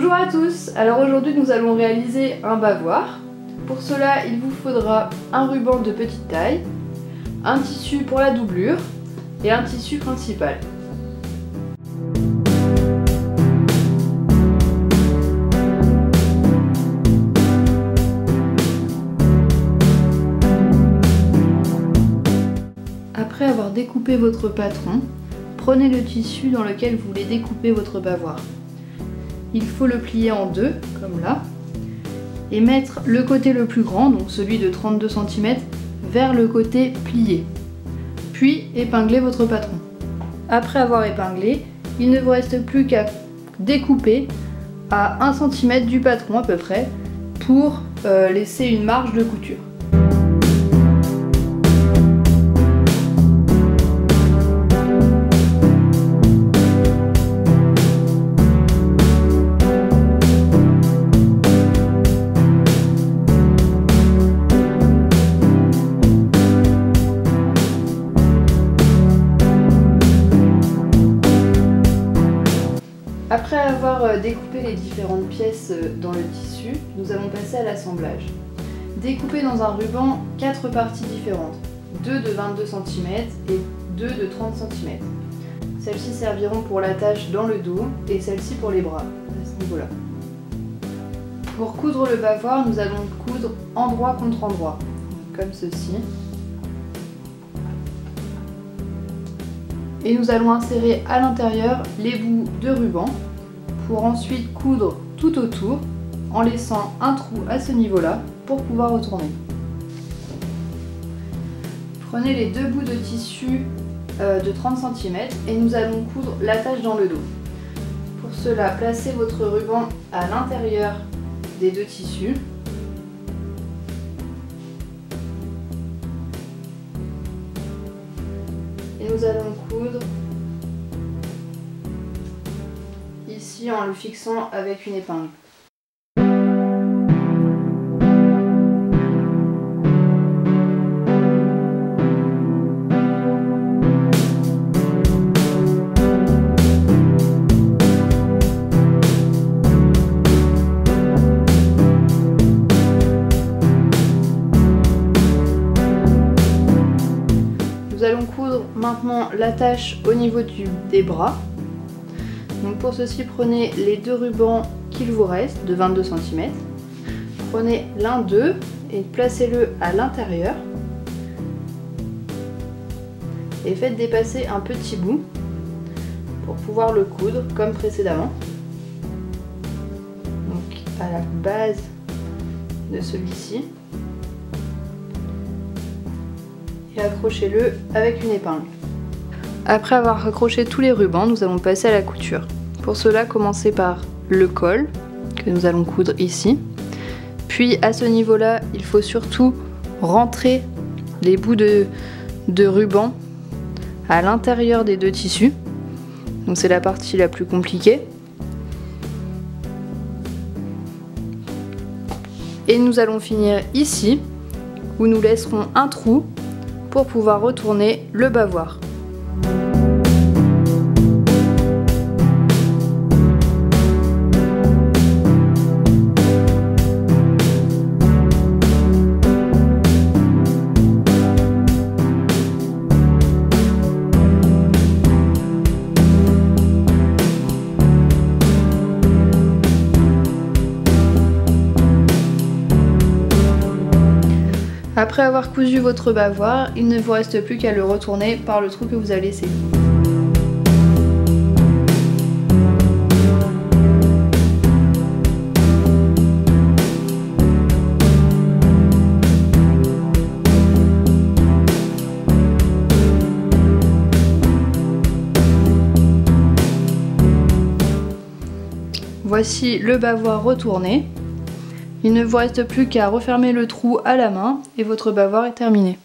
Bonjour à tous, alors aujourd'hui nous allons réaliser un bavoir. Pour cela il vous faudra un ruban de petite taille, un tissu pour la doublure et un tissu principal. Après avoir découpé votre patron, prenez le tissu dans lequel vous voulez découper votre bavoir. Il faut le plier en deux, comme là, et mettre le côté le plus grand, donc celui de 32 cm, vers le côté plié. Puis épingler votre patron. Après avoir épinglé, il ne vous reste plus qu'à découper à 1 cm du patron à peu près, pour laisser une marge de couture. Après avoir découpé les différentes pièces dans le tissu, nous allons passer à l'assemblage. Découpez dans un ruban 4 parties différentes, 2 de 22 cm et 2 de 30 cm. Celles-ci serviront pour l'attache dans le dos et celle-ci pour les bras, à ce niveau-là. Pour coudre le bavoir, nous allons coudre endroit contre endroit, comme ceci. Et nous allons insérer à l'intérieur les bouts de ruban pour ensuite coudre tout autour en laissant un trou à ce niveau-là pour pouvoir retourner. Prenez les deux bouts de tissu de 30 cm et nous allons coudre l'attache dans le dos. Pour cela, placez votre ruban à l'intérieur des deux tissus. Et nous allons coudre ici en le fixant avec une épingle. Nous allons coudre maintenant l'attache au niveau des bras. Donc pour ceci, prenez les deux rubans qu'il vous reste de 22 cm. Prenez l'un d'eux et placez-le à l'intérieur. Et faites dépasser un petit bout pour pouvoir le coudre comme précédemment. Donc à la base de celui-ci. Et accrochez-le avec une épingle. Après avoir accroché tous les rubans, nous allons passer à la couture. Pour cela, commencez par le col que nous allons coudre ici. Puis à ce niveau-là, il faut surtout rentrer les bouts de ruban à l'intérieur des deux tissus. Donc c'est la partie la plus compliquée. Et nous allons finir ici, où nous laisserons un trou pour pouvoir retourner le bavoir. Après avoir cousu votre bavoir, il ne vous reste plus qu'à le retourner par le trou que vous avez laissé. Voici le bavoir retourné. Il ne vous reste plus qu'à refermer le trou à la main et votre bavoir est terminé.